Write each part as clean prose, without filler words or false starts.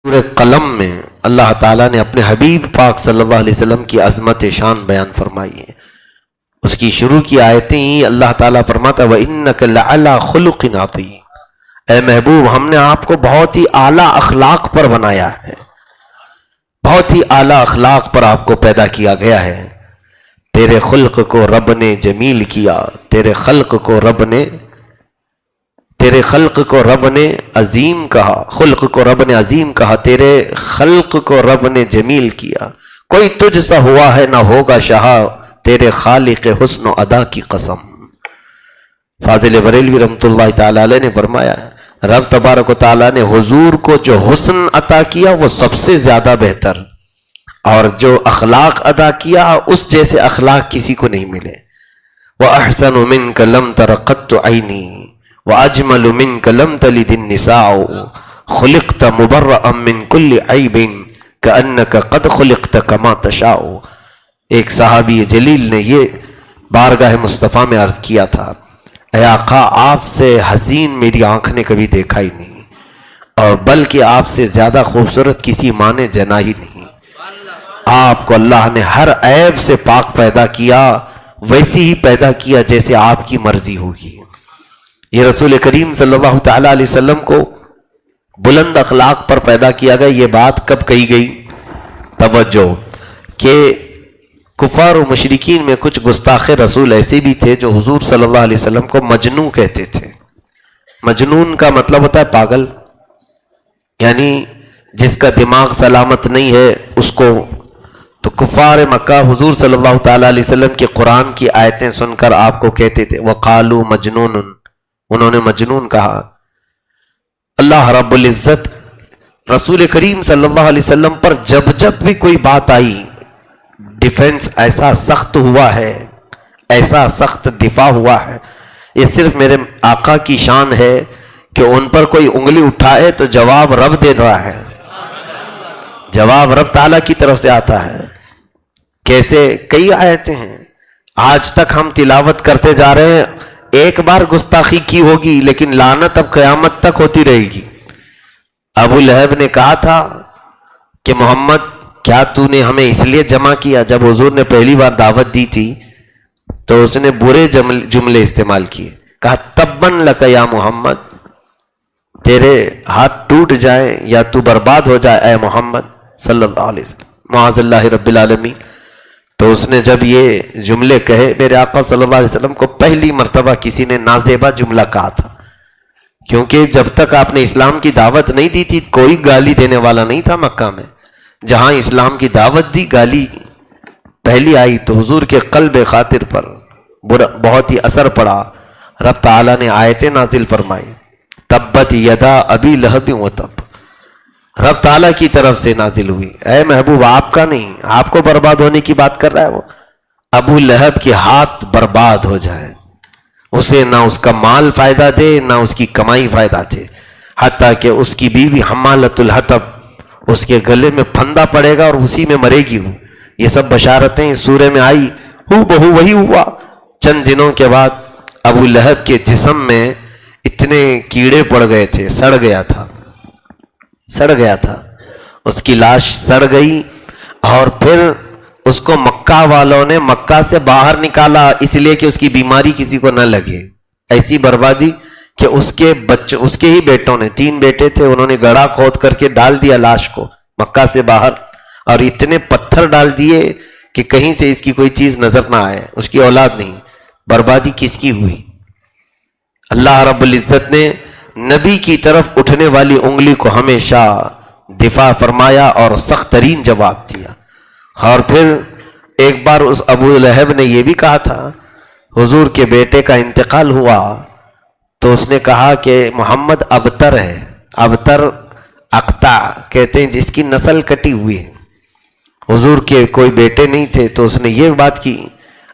سورہ قلم میں اللہ تعالیٰ نے اپنے حبیب پاک صلی اللہ علیہ وسلم کی عظمت شان بیان فرمائی ہے. اس کی شروع کی آیتیں ہی اللہ تعالیٰ فرماتا ہے وَإِنَّكَ لَعَلَىٰ خُلُقٍ عَظِيمٍ. اے محبوب ہم نے آپ کو بہت ہی اعلیٰ اخلاق پر بنایا ہے، بہت ہی اعلیٰ اخلاق پر آپ کو پیدا کیا گیا ہے. تیرے خلق کو رب نے جمیل کیا، تیرے خلق کو رب نے عظیم کہا، خلق کو رب نے عظیم کہا، تیرے خلق کو رب نے جمیل کیا. کوئی تجھ سا ہوا ہے نہ ہوگا شاہ، تیرے خالق حسن و ادا کی قسم. فاضل بریلوی رحمۃ اللہ تعالی علیہ نے فرمایا رب تبارک و تعالیٰ نے حضور کو جو حسن عطا کیا وہ سب سے زیادہ بہتر، اور جو اخلاق ادا کیا اس جیسے اخلاق کسی کو نہیں ملے. وَأَحْسَنُ مِنْكَ لَمْ تَرَ قَطُّ عَيْنِي وَأَجْمَلُ مِنْكَ لَمْ تَلِدِ النِّسَاءُ خُلِقْتَ مُبَرَّأً مِنْ كُلِّ عَيْبٍ كَأَنَّكَ قَدْ خُلِقْتَ كَمَا تَشَاءُ. ایک صحابی جلیل نے یہ بارگاہ مصطفیٰ میں عرض کیا تھا، اے آقا آپ سے حسین میری آنکھ نے کبھی دیکھا ہی نہیں، اور بلکہ آپ سے زیادہ خوبصورت کسی ماں نے جنا ہی نہیں. آپ کو اللہ نے ہر عیب سے پاک پیدا کیا، ویسی ہی پیدا کیا جیسے آپ کی مرضی ہوگی. یہ رسول کریم صلی اللہ تعالیٰ علیہ وسلم کو بلند اخلاق پر پیدا کیا گیا. یہ بات کب کہی گئی؟ توجہ کہ کفار و مشرکین میں کچھ گستاخ رسول ایسے بھی تھے جو حضور صلی اللہ علیہ وسلم کو مجنون کہتے تھے. مجنون کا مطلب ہوتا ہے پاگل، یعنی جس کا دماغ سلامت نہیں ہے اس کو. تو کفار مکہ حضور صلی اللہ تعالیٰ علیہ وسلم کے قرآن کی آیتیں سن کر آپ کو کہتے تھے وَقَالُوا مَجْنُونٌ، انہوں نے مجنون کہا. اللہ رب العزت رسول کریم صلی اللہ علیہ وسلم پر جب بھی کوئی بات آئی ڈیفنس ایسا سخت ہوا ہے، ایسا سخت دفاع ہوا ہے. یہ صرف میرے آقا کی شان ہے کہ ان پر کوئی انگلی اٹھائے تو جواب رب دے رہا ہے، جواب رب تعالیٰ کی طرف سے آتا ہے. کیسے؟ کئی آیتیں ہیں آج تک ہم تلاوت کرتے جا رہے ہیں. ایک بار گستاخی کی ہوگی لیکن لعنت اب قیامت تک ہوتی رہے گی. ابو لہب نے کہا تھا کہ محمد کیا تو نے ہمیں اس لیے جمع کیا؟ جب حضور نے پہلی بار دعوت دی تھی تو اس نے برے جملے استعمال کیے، کہا تبن لک یا محمد، تیرے ہاتھ ٹوٹ جائیں یا تو برباد ہو جائے اے محمد صلی اللہ علیہ وسلم، معاذ اللہ رب العالمین. تو اس نے جب یہ جملے کہے، میرے آقا صلی اللہ علیہ وسلم کو پہلی مرتبہ کسی نے نازیبا جملہ کہا تھا، کیونکہ جب تک آپ نے اسلام کی دعوت نہیں دی تھی کوئی گالی دینے والا نہیں تھا مکہ میں. جہاں اسلام کی دعوت دی گالی پہلی آئی تو حضور کے قلب خاطر پر بہت ہی اثر پڑا. رب تعالیٰ نے آیتیں نازل فرمائی، تبت یدا ابی لہب و تب، رب تعالیٰ کی طرف سے نازل ہوئی. اے محبوب آپ کا نہیں، آپ کو برباد ہونے کی بات کر رہا ہے وہ. ابو لہب کے ہاتھ برباد ہو جائے، اسے نہ اس کا مال فائدہ دے نہ اس کی کمائی فائدہ دے، حتیٰ کہ اس کی بیوی حمالۃ الحطب، اس کے گلے میں پھندا پڑے گا اور اسی میں مرے گی وہ. یہ سب بشارتیں اس سورے میں آئی، ہو بہو وہی ہوا. چند دنوں کے بعد ابو لہب کے جسم میں اتنے کیڑے پڑ گئے تھے، سڑ گیا تھا، اس کی لاش سڑ گئی. اور پھر اس کو مکہ والوں نے مکہ سے باہر نکالا اس لیے کہ اس کی بیماری کسی کو نہ لگے. ایسی بربادی کہ اس کے بچے، اس کے ہی بیٹوں نے، 3 بیٹے تھے، انہوں نے گڑھا کھود کر کے ڈال دیا لاش کو مکہ سے باہر، اور اتنے پتھر ڈال دیے کہ کہیں سے اس کی کوئی چیز نظر نہ آئے. اس کی اولاد نہیں. بربادی کس کی ہوئی؟ اللہ رب العزت نے نبی کی طرف اٹھنے والی انگلی کو ہمیشہ دفاع فرمایا اور سخت ترین جواب دیا. اور پھر ایک بار اس ابو لہب نے یہ بھی کہا تھا، حضور کے بیٹے کا انتقال ہوا تو اس نے کہا کہ محمد ابتر ہے. ابتر اقطع کہتے ہیں جس کی نسل کٹی ہوئی ہے. حضور کے کوئی بیٹے نہیں تھے تو اس نے یہ بات کی.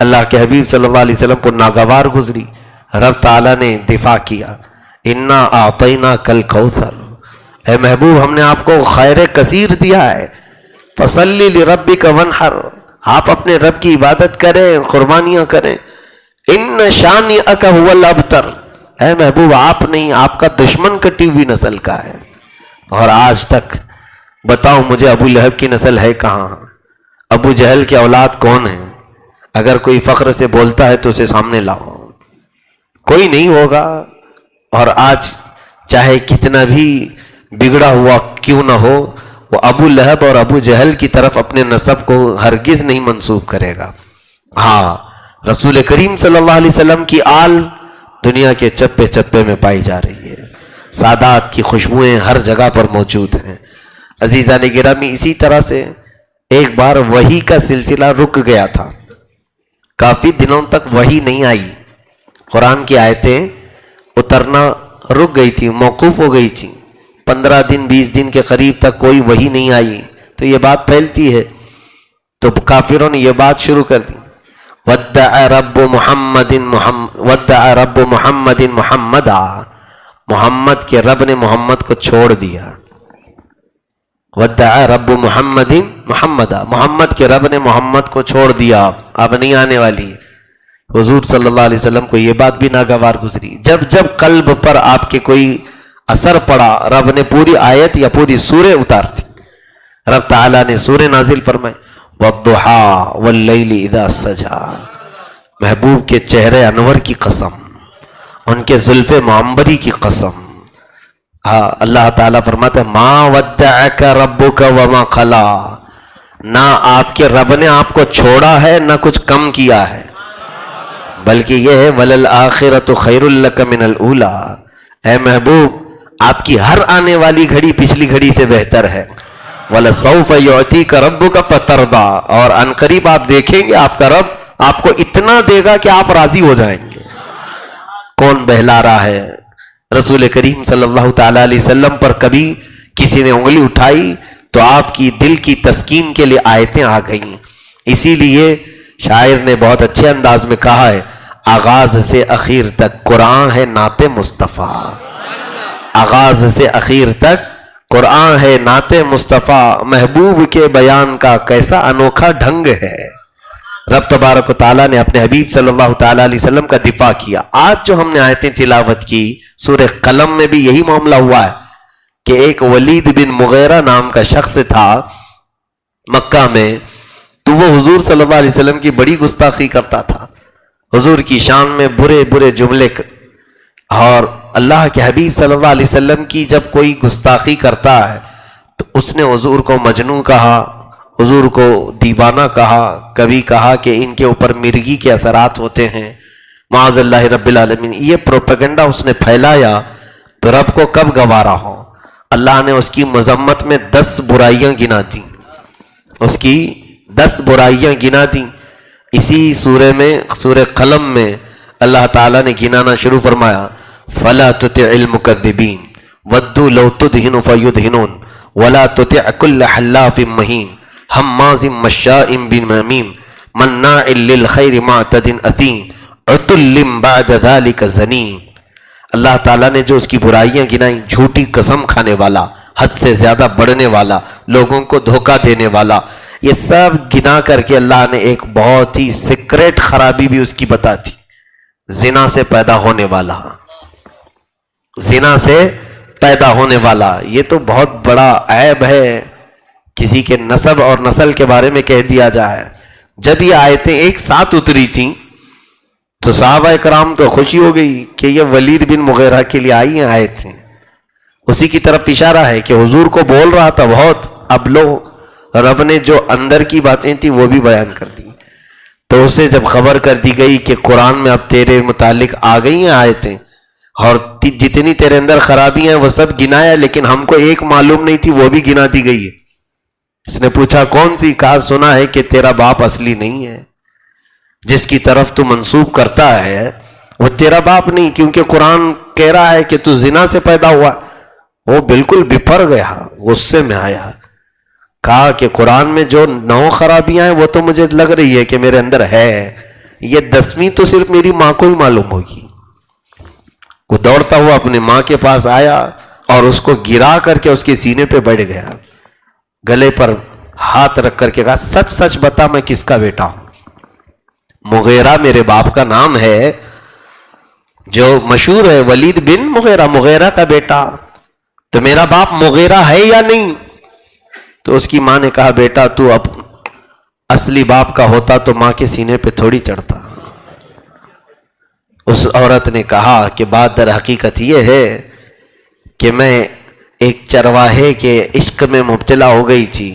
اللہ کے حبیب صلی اللہ علیہ وسلم کو ناگوار گزری. رب تعالیٰ نے دفاع کیا، انا اعطیناک الکوثر، اے محبوب ہم نے آپ کو خیر کثیر دیا ہے، فصلی لربک وانحر، آپ اپنے رب کی عبادت کریں، قربانیاں کریں. ان شانئک هو الابتر، اے محبوب آپ نہیں، آپ کا دشمن کٹی ہوئی نسل کا ہے. اور آج تک بتاؤ مجھے ابو لہب کی نسل ہے کہاں؟ ابو جہل کے اولاد کون ہیں؟ اگر کوئی فخر سے بولتا ہے تو اسے سامنے لاؤ، کوئی نہیں ہوگا۔ اور آج چاہے کتنا بھی بگڑا ہوا کیوں نہ ہو، وہ ابو لہب اور ابو جہل کی طرف اپنے نسب کو ہرگز نہیں منسوب کرے گا۔ ہاں، رسول کریم صلی اللہ علیہ وسلم کی آل دنیا کے چپے چپے میں پائی جا رہی ہے، سادات کی خوشبوئیں ہر جگہ پر موجود ہیں۔ عزیزان گرامی، اسی طرح سے ایک بار وحی کا سلسلہ رک گیا تھا، کافی دنوں تک وحی نہیں آئی، قرآن کی آیتیں اترنا رک گئی تھی، موقوف ہو گئی تھی، 15 دن 20 دن کے قریب تک کوئی وحی نہیں آئی۔ تو یہ بات پھیلتی ہے، تو کافروں نے یہ بات شروع کر دی، ودع رب محمد محمدا، محمد کے رب نے محمد کو چھوڑ دیا۔ ودع رب محمد محمدا، محمد کے رب نے محمد کو چھوڑ دیا، اب نہیں آنے والی۔ حضور صلی اللہ علیہ وسلم کو یہ بات بھی ناگوار گزری۔ جب جب قلب پر آپ کے کوئی اثر پڑا، رب نے پوری آیت یا پوری سورہ اتار دی۔ رب تعالیٰ نے سورہ نازل فرمائے، والضحیٰ واللیل اذا سجا، محبوب کے چہرے انور کی قسم، ان کے زلف معمبری کی قسم۔ ہاں، اللہ تعالیٰ فرماتا ہے، ما ودعک ربک وما قلا، نہ آپ کے رب نے آپ کو چھوڑا ہے نہ کچھ کم کیا ہے، بلکہ یہ ہے وَلَلْآخِرَةُ خَيْرٌ لَكَ مِنَ الْأُولَىٰ، اے محبوب آپ کی ہر آنے والی گھڑی پچھلی گھڑی سے بہتر ہے۔ وَلَسَوْفَ يُعْتِيكَ رَبُّكَ فَتَرْضَىٰ، اور ان قریب آپ دیکھیں گے آپ کا رب آپ کو اتنا دے گا کہ آپ راضی ہو جائیں گے۔ کون بہلا رہا ہے؟ رسول کریم صلی اللہ تعالی علیہ وسلم پر کبھی کسی نے انگلی اٹھائی تو آپ کی دل کی تسکین کے لیے آیتیں آ گئیں۔ اسی لیے شاعر نے بہت اچھے انداز میں کہا ہے، آغاز سے اخیر تک قرآن ہے نعت مصطفیٰ، آغاز سے اخیر تک قرآن ہے نعت مصطفیٰ، محبوب کے بیان کا کیسا انوکھا ڈھنگ ہے۔ رب تبارک و تعالیٰ نے اپنے حبیب صلی اللہ تعالیٰ علیہ وسلم کا دفاع کیا۔ آج جو ہم نے آیتیں تلاوت کی، سورہ قلم میں بھی یہی معاملہ ہوا ہے کہ ایک ولید بن مغیرہ نام کا شخص تھا مکہ میں، تو وہ حضور صلی اللہ علیہ وسلم کی بڑی گستاخی کرتا تھا، حضور کی شان میں برے برے جملے، اور اللہ کے حبیب صلی اللہ علیہ وسلم کی جب کوئی گستاخی کرتا ہے تو اس نے حضور کو مجنون کہا، حضور کو دیوانہ کہا، کبھی کہا کہ ان کے اوپر مرگی کے اثرات ہوتے ہیں، معاذ اللہ رب العالمین۔ یہ پروپیگنڈا اس نے پھیلایا تو رب کو کب گوارا ہو۔ اللہ نے اس کی مذمت میں 10 برائیاں گنا دیں، اس کی 10 برائیاں گنا دیں۔ اسی سورہ میں، سورہ قلم میں اللہ تعالیٰ نے گنانا شروع فرمایا، فَلَا تُطِعِ الْمُكَذِّبِينَ وَدُّوا لَوْ تُدْهِنُ فَيُدْهِنُونَ وَلَا تُطِعْ كُلَّ حَلَّافٍ مَّهِينٍ ہمازٍ مشاء بنمیم مناع للخیر معتد اثیم عتل بعد ذلك زنیم۔ اللہ تعالیٰ نے جو اس کی برائیاں گنائیں، جھوٹی قسم کھانے والا، حد سے زیادہ بڑھنے والا، لوگوں کو دھوکہ دینے والا، یہ سب گنا کر کے اللہ نے ایک بہت ہی سیکریٹ خرابی بھی اس کی بتا دی، زنا سے پیدا ہونے والا، زنا سے پیدا ہونے والا۔ یہ تو بہت بڑا عیب ہے، کسی کے نسب اور نسل کے بارے میں کہہ دیا جائے۔ جب یہ آیتیں ایک ساتھ اتری تھیں تو صحابہ کرام تو خوشی ہو گئی کہ یہ ولید بن مغیرہ کے لیے آئی ہیں آیتیں، اسی کی طرف اشارہ ہے کہ حضور کو بول رہا تھا بہت، اب لو رب نے جو اندر کی باتیں تھیں وہ بھی بیان کر دی۔ تو اسے جب خبر کر دی گئی کہ قرآن میں اب تیرے متعلق آ گئی ہیں آیتیں، اور جتنی تیرے اندر خرابیاں ہیں وہ سب گنایا، لیکن ہم کو ایک معلوم نہیں تھی، وہ بھی گنا دی گئی ہے۔ اس نے پوچھا کون سی؟ کہا سنا ہے کہ تیرا باپ اصلی نہیں ہے، جس کی طرف تو منسوب کرتا ہے وہ تیرا باپ نہیں، کیونکہ قرآن کہہ رہا ہے کہ تو زنا سے پیدا ہوا۔ وہ بالکل بپھر گیا، غصے میں آیا، کہا کہ قرآن میں جو 9 خرابیاں ہیں وہ تو مجھے لگ رہی ہے کہ میرے اندر ہے، یہ 10ویں تو صرف میری ماں کو ہی معلوم ہوگی۔ وہ دوڑتا ہوا اپنے ماں کے پاس آیا اور اس کو گرا کر کے اس کے سینے پہ بیٹھ گیا، گلے پر ہاتھ رکھ کر کے کہا سچ سچ بتا میں کس کا بیٹا ہوں؟ مغیرہ میرے باپ کا نام ہے جو مشہور ہے، ولید بن مغیرہ، مغیرہ کا بیٹا، تو میرا باپ مغیرہ ہے یا نہیں؟ تو اس کی ماں نے کہا بیٹا تو اب اصلی باپ کا ہوتا تو ماں کے سینے پہ تھوڑی چڑھتا. اس عورت نے کہا کہ بات در حقیقت یہ ہے کہ میں ایک چرواہے کے عشق میں مبتلا ہو گئی تھی،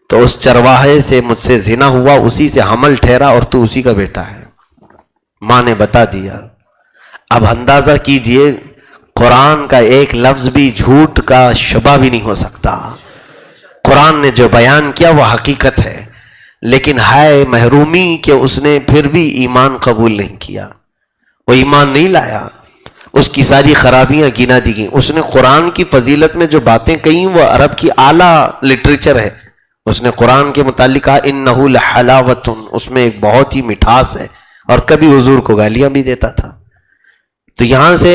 تو اس چرواہے سے مجھ سے زنا ہوا، اسی سے حمل ٹھہرا اور تو اسی کا بیٹا ہے. ماں نے بتا دیا. اب اندازہ کیجئے قرآن کا ایک لفظ بھی جھوٹ کا شبہ بھی نہیں ہو سکتا. قرآن نے جو بیان کیا وہ حقیقت ہے، لیکن ہائے محرومی کہ اس نے پھر بھی ایمان قبول نہیں کیا، وہ ایمان نہیں لایا. اس کی ساری خرابیاں گنا دی گئیں. اس نے قرآن کی فضیلت میں جو باتیں کہیں وہ عرب کی اعلیٰ لٹریچر ہے. اس نے قرآن کے متعلق کہا انہو لحلاوۃ، اس میں ایک بہت ہی مٹھاس ہے، اور کبھی حضور کو گالیاں بھی دیتا تھا. تو یہاں سے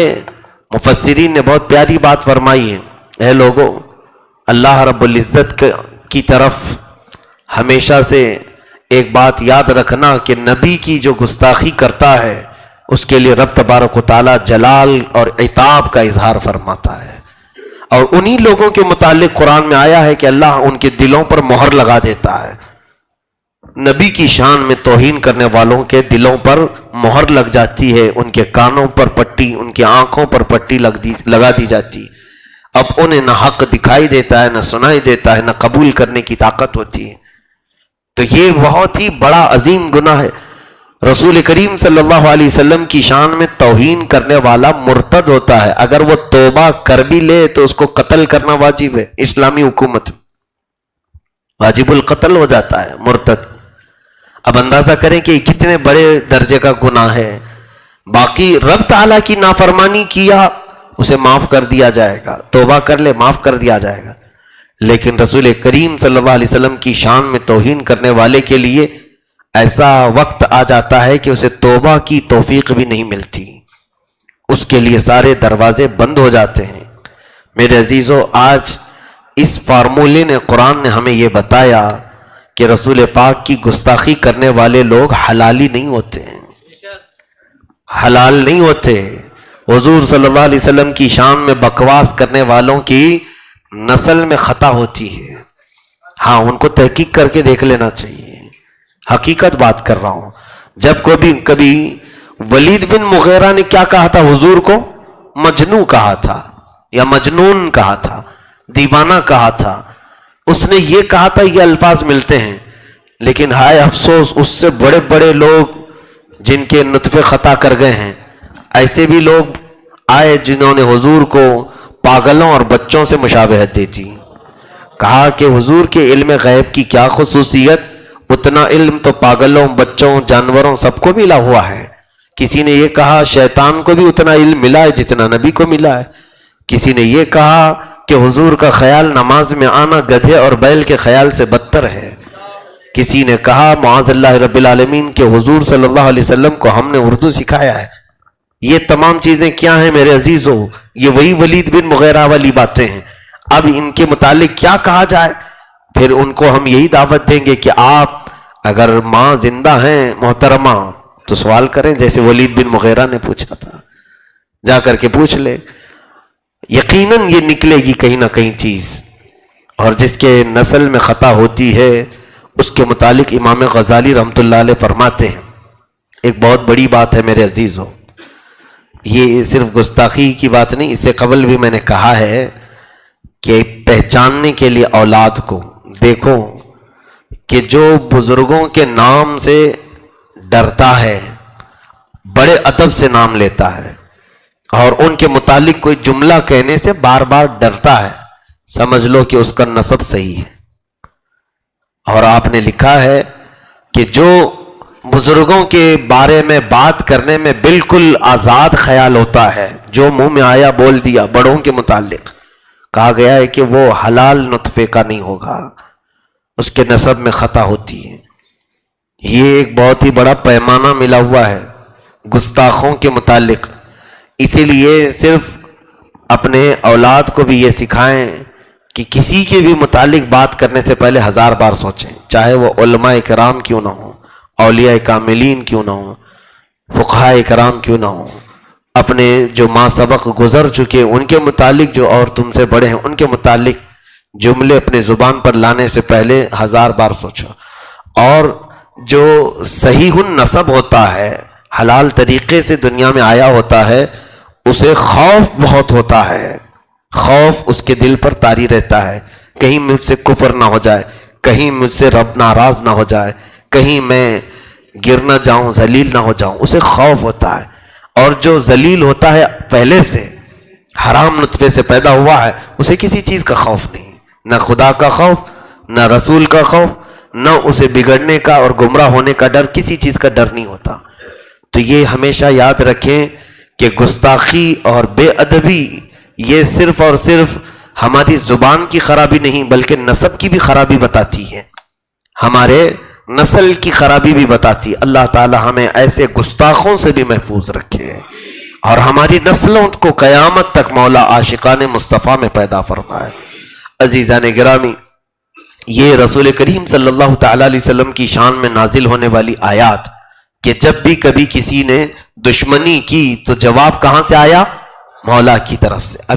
مفسرین نے بہت پیاری بات فرمائی ہے. اے لوگو، اللہ رب العزت کی طرف ہمیشہ سے ایک بات یاد رکھنا کہ نبی کی جو گستاخی کرتا ہے اس کے لیے رب تبارک و تعالی جلال اور عتاب کا اظہار فرماتا ہے. اور انہی لوگوں کے متعلق قرآن میں آیا ہے کہ اللہ ان کے دلوں پر مہر لگا دیتا ہے. نبی کی شان میں توہین کرنے والوں کے دلوں پر مہر لگ جاتی ہے، ان کے کانوں پر پٹی، ان کی آنکھوں پر پٹی لگا دی جاتی. اب انہیں نہ حق دکھائی دیتا ہے، نہ سنائی دیتا ہے، نہ قبول کرنے کی طاقت ہوتی ہے. تو یہ بہت ہی بڑا عظیم گناہ ہے. رسول کریم صلی اللہ علیہ وسلم کی شان میں توہین کرنے والا مرتد ہوتا ہے. اگر وہ توبہ کر بھی لے تو اس کو قتل کرنا واجب ہے. اسلامی حکومت واجب القتل ہو جاتا ہے مرتد. اب اندازہ کریں کہ کتنے بڑے درجے کا گناہ ہے. باقی رب تعالیٰ کی نافرمانی کیا اسے معاف کر دیا جائے گا، توبہ کر لے معاف کر دیا جائے گا. لیکن رسول کریم صلی اللہ علیہ وسلم کی شان میں توہین کرنے والے کے لیے ایسا وقت آ جاتا ہے کہ اسے توبہ کی توفیق بھی نہیں ملتی، اس کے لیے سارے دروازے بند ہو جاتے ہیں. میرے عزیزو، آج اس فارمولے نے قرآن نے ہمیں یہ بتایا کہ رسول پاک کی گستاخی کرنے والے لوگ حلالی نہیں ہوتے ہیں، حلال نہیں ہوتے. حضور صلی اللہ علیہ وسلم کی شان میں بکواس کرنے والوں کی نسل میں خطا ہوتی ہے. ہاں، ان کو تحقیق کر کے دیکھ لینا چاہیے. حقیقت بات کر رہا ہوں. جب کبھی ولید بن مغیرہ نے کیا کہا تھا حضور کو؟ مجنون کہا تھا، یا مجنون کہا تھا، دیوانہ کہا تھا. اس نے یہ کہا تھا، یہ الفاظ ملتے ہیں. لیکن ہائے افسوس، اس سے بڑے بڑے لوگ جن کے نطفے خطا کر گئے ہیں، ایسے بھی لوگ آئے جنہوں نے حضور کو پاگلوں اور بچوں سے مشابہت دی تھی. کہا کہ حضور کے علم غیب کی کیا خصوصیت، اتنا علم تو پاگلوں، بچوں، جانوروں سب کو ملا ہوا ہے. کسی نے یہ کہا شیطان کو بھی اتنا علم ملا ہے جتنا نبی کو ملا ہے. کسی نے یہ کہا کہ حضور کا خیال نماز میں آنا گدھے اور بیل کے خیال سے بدتر ہے. کسی نے کہا معاذ اللہ رب العالمین کہ حضور صلی اللہ علیہ وسلم کو ہم نے اردو سکھایا ہے. یہ تمام چیزیں کیا ہیں میرے عزیزو؟ یہ وہی ولید بن مغیرہ والی باتیں ہیں. اب ان کے متعلق کیا کہا جائے؟ پھر ان کو ہم یہی دعوت دیں گے کہ آپ اگر ماں زندہ ہیں محترمہ تو سوال کریں، جیسے ولید بن مغیرہ نے پوچھا تھا. جا کر کے پوچھ لے، یقیناً یہ نکلے گی کہیں نہ کہیں چیز. اور جس کے نسل میں خطا ہوتی ہے اس کے متعلق امام غزالی رحمۃ اللہ علیہ فرماتے ہیں ایک بہت بڑی بات ہے میرے عزیزو. یہ صرف گستاخی کی بات نہیں، اس سے قبل بھی میں نے کہا ہے کہ پہچاننے کے لیے اولاد کو دیکھو کہ جو بزرگوں کے نام سے ڈرتا ہے، بڑے ادب سے نام لیتا ہے، اور ان کے متعلق کوئی جملہ کہنے سے بار بار ڈرتا ہے، سمجھ لو کہ اس کا نسب صحیح ہے. اور آپ نے لکھا ہے کہ جو بزرگوں کے بارے میں بات کرنے میں بالکل آزاد خیال ہوتا ہے، جو منہ میں آیا بول دیا بڑوں کے متعلق، کہا گیا ہے کہ وہ حلال نطفے کا نہیں ہوگا، اس کے نسب میں خطا ہوتی ہے. یہ ایک بہت ہی بڑا پیمانہ ملا ہوا ہے گستاخوں کے متعلق. اسی لیے صرف اپنے اولاد کو بھی یہ سکھائیں کہ کسی کے بھی متعلق بات کرنے سے پہلے 1000 بار سوچیں، چاہے وہ علماء کرام کیوں نہ ہوں، اولیاء کاملین کیوں نہ ہوں، فقہاء کرام کیوں نہ ہوں، اپنے جو ماں سبق گزر چکے ان کے متعلق، جو اور تم سے بڑے ہیں ان کے متعلق جملے اپنے زبان پر لانے سے پہلے 1000 بار سوچو. اور جو صحیح النسب ہوتا ہے، حلال طریقے سے دنیا میں آیا ہوتا ہے، اسے خوف بہت ہوتا ہے. خوف اس کے دل پر طاری رہتا ہے، کہیں مجھ سے کفر نہ ہو جائے، کہیں مجھ سے رب ناراض نہ ہو جائے، کہیں میں گر نہ جاؤں، ذلیل نہ ہو جاؤں، اسے خوف ہوتا ہے. اور جو ذلیل ہوتا ہے پہلے سے، حرام نطفے سے پیدا ہوا ہے، اسے کسی چیز کا خوف نہیں، نہ خدا کا خوف، نہ رسول کا خوف، نہ اسے بگڑنے کا اور گمراہ ہونے کا ڈر، کسی چیز کا ڈر نہیں ہوتا. تو یہ ہمیشہ یاد رکھیں کہ گستاخی اور بے ادبی یہ صرف اور صرف ہماری زبان کی خرابی نہیں بلکہ نسب کی بھی خرابی بتاتی ہے، ہمارے نسل کی خرابی بھی بتاتی. اللہ تعالی ہمیں ایسے گستاخوں سے بھی محفوظ رکھے اور ہماری نسلوں کو قیامت تک مولا عاشقان مصطفیٰ میں پیدا فرمائے. عزیزان گرامی، یہ رسول کریم صلی اللہ تعالی علیہ وسلم کی شان میں نازل ہونے والی آیات کہ جب بھی کبھی کسی نے دشمنی کی تو جواب کہاں سے آیا؟ مولا کی طرف سے. اب